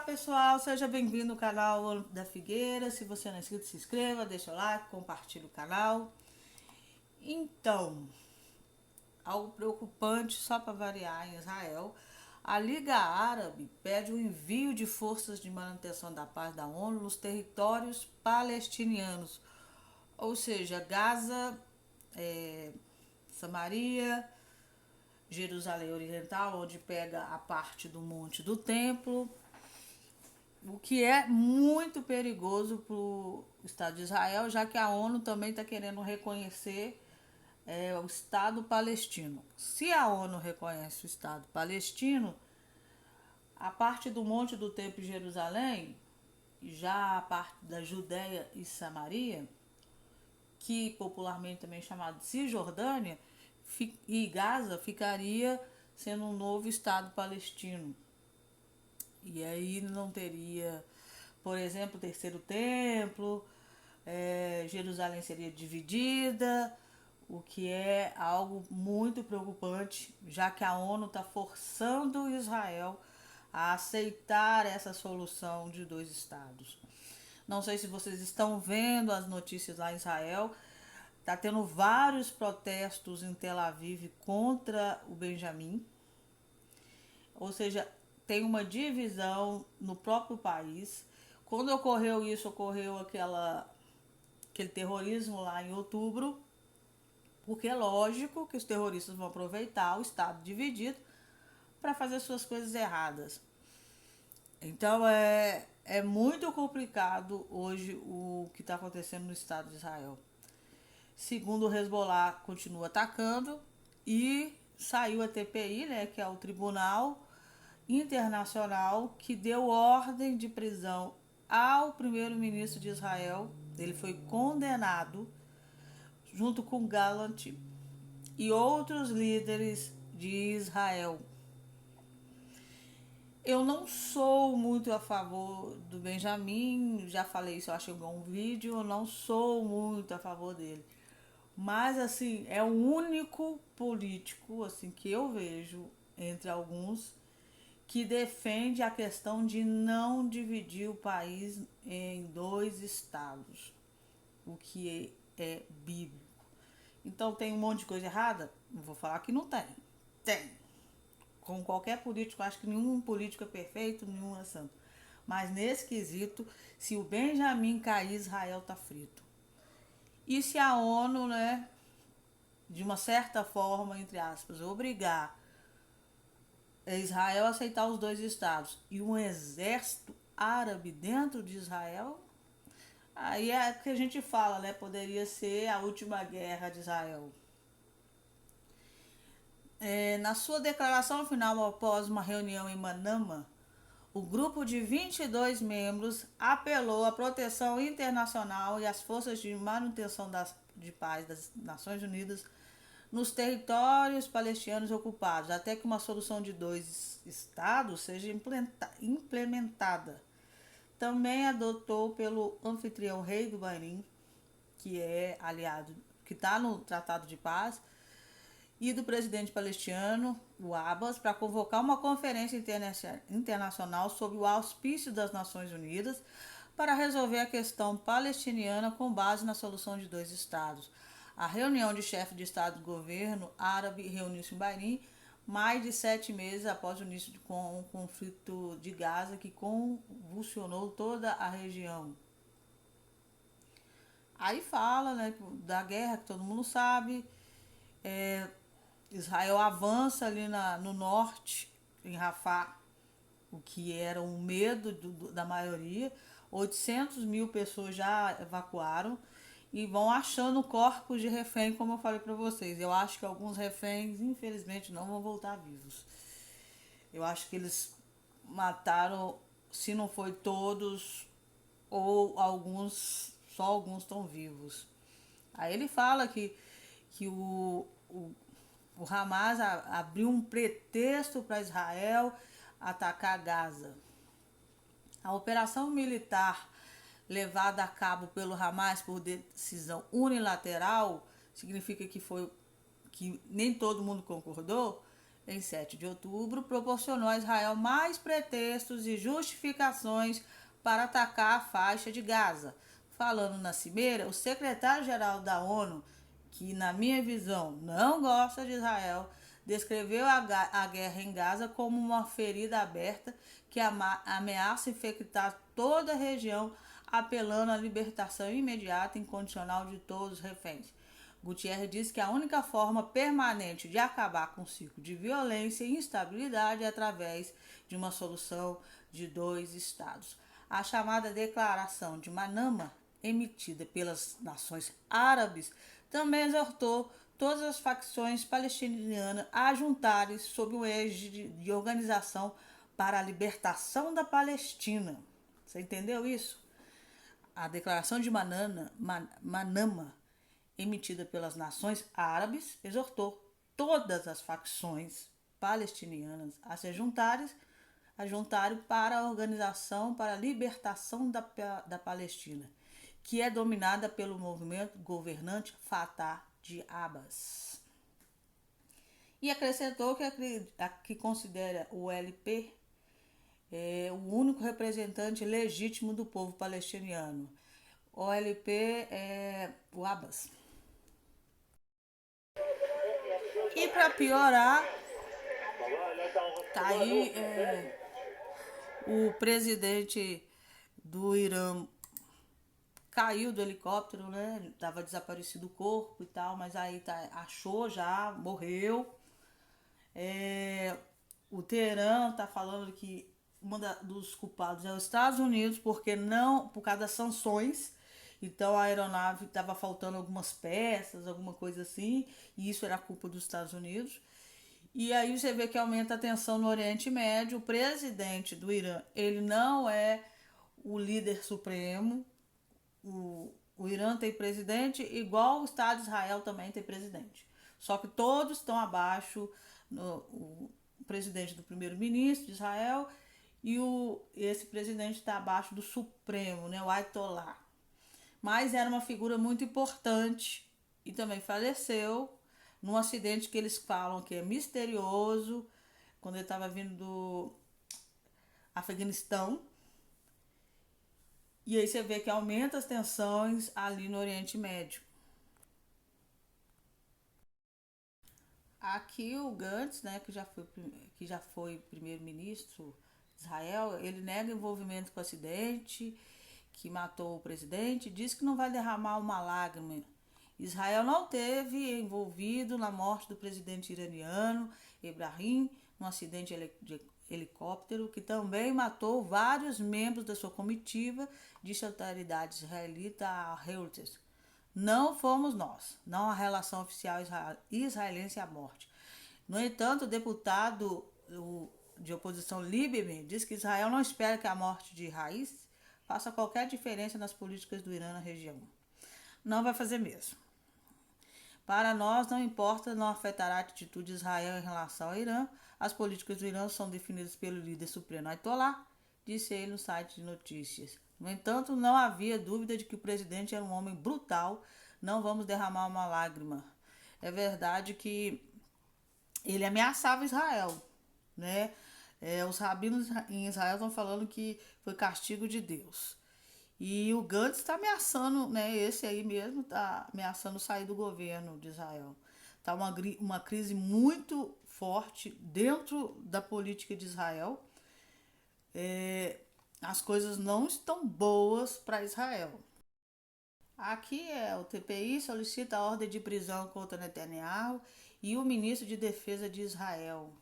Pessoal, seja bem-vindo ao canal da Figueira. Se você não é inscrito, se inscreva, deixa o like, compartilha o canal. Então, algo preocupante, só para variar, em Israel, a Liga Árabe pede o envio de forças de manutenção da paz da ONU nos territórios palestinianos, ou seja, Gaza, Samaria, Jerusalém Oriental, onde pega a parte do Monte do Templo, o que é muito perigoso para o Estado de Israel, já que a ONU também está querendo reconhecer o Estado palestino. Se a ONU reconhece o Estado palestino, a parte do Monte do Templo em Jerusalém, já a parte da Judéia e Samaria, que popularmente também é chamado de Cisjordânia, e Gaza ficaria sendo um novo Estado palestino. E aí não teria, por exemplo, o terceiro templo, Jerusalém seria dividida, o que é algo muito preocupante, já que a ONU está forçando Israel a aceitar essa solução de dois estados. Não sei se vocês estão vendo as notícias lá em Israel, está tendo vários protestos em Tel Aviv contra o Benjamin, ou seja, tem uma divisão no próprio país. Quando ocorreu isso, ocorreu aquele terrorismo lá em outubro, porque é lógico que os terroristas vão aproveitar o Estado dividido para fazer suas coisas erradas. Então é muito complicado hoje o que está acontecendo no Estado de Israel. Segundo o Hezbollah, continua atacando e saiu a TPI, né, que é o Tribunal Internacional, que deu ordem de prisão ao primeiro-ministro de Israel. Ele foi condenado junto com Gallant e outros líderes de Israel. Eu não sou muito a favor do Benjamin, já falei isso, eu acho que em um vídeo, eu não sou muito a favor dele. Mas assim, é o único político assim que eu vejo entre alguns que defende a questão de não dividir o país em dois estados, o que é bíblico. Então tem um monte de coisa errada? Não vou falar que não tem. Tem. Com qualquer político, acho que nenhum político é perfeito, nenhum é santo. Mas nesse quesito, se o Benjamin cair, Israel tá frito. E se a ONU, né, de uma certa forma, entre aspas, obrigar Israel a aceitar os dois estados e um exército árabe dentro de Israel, aí é o que a gente fala, né? Poderia ser a última guerra de Israel. Na sua declaração final após uma reunião em Manama, o grupo de 22 membros apelou à proteção internacional e às forças de manutenção de paz das Nações Unidas nos territórios palestinos ocupados, até que uma solução de dois estados seja implementada. Também adotou pelo anfitrião rei do Bahrein, que é aliado, que está no Tratado de Paz, e do presidente palestiniano, o Abbas, para convocar uma conferência internacional sob o auspício das Nações Unidas para resolver a questão palestiniana com base na solução de dois estados. A reunião de chefe de Estado e governo árabe reuniu-se em Bahrein mais de 7 meses após o início com o conflito de Gaza, que convulsionou toda a região. Aí fala, né, da guerra, que todo mundo sabe. Israel avança ali no norte, em Rafah, o que era um medo da maioria. 800 mil pessoas já evacuaram e vão achando corpos de refém, como eu falei para vocês. Eu acho que alguns reféns, infelizmente, não vão voltar vivos. Eu acho que eles mataram, se não foi todos, ou alguns, só alguns estão vivos. Aí ele fala que o Hamas abriu um pretexto para Israel atacar Gaza. A operação militar levada a cabo pelo Hamas por decisão unilateral, significa que nem todo mundo concordou, em 7 de outubro, proporcionou a Israel mais pretextos e justificações para atacar a faixa de Gaza. Falando na cimeira, o secretário-geral da ONU, que na minha visão não gosta de Israel, descreveu a guerra em Gaza como uma ferida aberta que ameaça infectar toda a região, apelando à libertação imediata e incondicional de todos os reféns. Gutierrez disse que a única forma permanente de acabar com o ciclo de violência e instabilidade é através de uma solução de dois estados. A chamada Declaração de Manama, emitida pelas nações árabes, também exortou todas as facções palestinianas a juntarem-se sob o égide de Organização para a Libertação da Palestina. Você entendeu isso? A Declaração de Manama, emitida pelas nações árabes, exortou todas as facções palestinianas a se juntarem para a Organização para a Libertação da Palestina, que é dominada pelo movimento governante Fatah de Abbas. E acrescentou que considera o LP o único representante legítimo do povo palestiniano. O LP é o Abbas. E para piorar, tá aí o presidente do Irã caiu do helicóptero, né? Tava desaparecido o corpo e tal, mas aí achou já, morreu. O Teherã tá falando que dos culpados é os Estados Unidos, porque não, por causa das sanções. Então a aeronave estava faltando algumas peças, alguma coisa assim, e isso era culpa dos Estados Unidos. E aí você vê que aumenta a tensão no Oriente Médio. O presidente do Irã, ele não é o líder supremo. O Irã tem presidente, igual o Estado de Israel também tem presidente. Só que todos estão abaixo, o presidente do primeiro-ministro de Israel e esse presidente está abaixo do Supremo, né, o Ayatollah. Mas era uma figura muito importante e também faleceu num acidente que eles falam que é misterioso, quando ele estava vindo do Afeganistão. E aí você vê que aumenta as tensões ali no Oriente Médio. Aqui o Gantz, né, que já foi primeiro-ministro de Israel, ele nega envolvimento com o acidente que matou o presidente, diz que não vai derramar uma lágrima. Israel não teve envolvido na morte do presidente iraniano Ebrahim, num acidente de helicóptero que também matou vários membros da sua comitiva, disse a autoridade israelita a Reuters. Não fomos nós, não a relação oficial israelense à morte. No entanto, o deputado de oposição Lieberman diz que Israel não espera que a morte de Raíssa faça qualquer diferença nas políticas do Irã na região. Não vai fazer mesmo. Para nós, não importa, não afetará a atitude de Israel em relação ao Irã. As políticas do Irã são definidas pelo líder supremo Ayatollah, disse ele no site de notícias. No entanto, não havia dúvida de que o presidente era um homem brutal. Não vamos derramar uma lágrima. É verdade que ele ameaçava Israel, né? Os rabinos em Israel estão falando que foi castigo de Deus. E o Gantz está ameaçando, né? Esse aí mesmo está ameaçando sair do governo de Israel. Está uma crise muito forte dentro da política de Israel. As coisas não estão boas para Israel. Aqui o TPI solicita a ordem de prisão contra Netanyahu e o ministro de Defesa de Israel.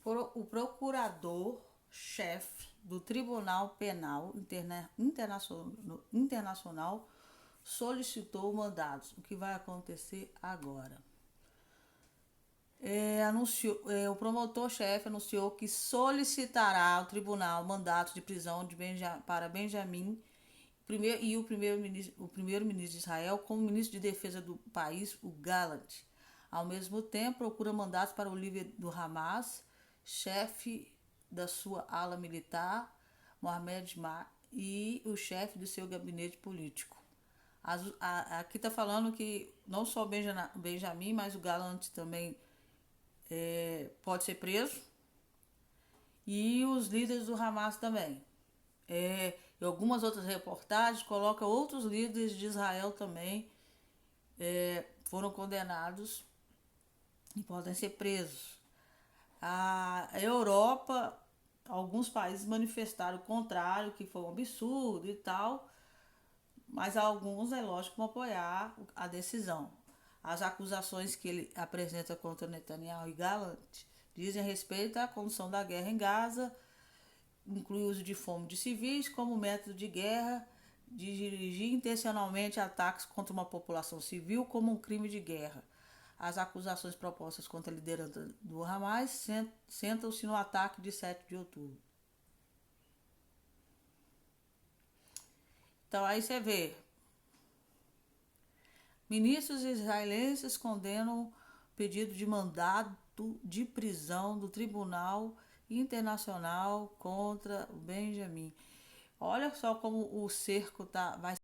O procurador-chefe do Tribunal Penal Internacional solicitou mandados. O que vai acontecer agora? O promotor-chefe anunciou que solicitará ao tribunal mandatos de prisão para Benjamin e o primeiro-ministro de Israel como ministro de defesa do país, o Gallant. Ao mesmo tempo, procura mandatos para o líder do Hamas, chefe da sua ala militar, Mohamed Mar, e o chefe do seu gabinete político. Aqui está falando que não só o Benjamin, mas o Gallant também pode ser preso. E os líderes do Hamas também. Em algumas outras reportagens coloca outros líderes de Israel também foram condenados e podem ser presos. A Europa, alguns países manifestaram o contrário, que foi um absurdo e tal, mas alguns, é lógico, vão apoiar a decisão. As acusações que ele apresenta contra Netanyahu e Gallant dizem respeito à condução da guerra em Gaza, inclui o uso de fome de civis como método de guerra, de dirigir intencionalmente ataques contra uma população civil como um crime de guerra. As acusações propostas contra a liderança do Hamas sentam-se no ataque de 7 de outubro. Então aí você vê, ministros israelenses condenam o pedido de mandado de prisão do Tribunal Internacional contra o Benjamin. Olha só como o cerco vai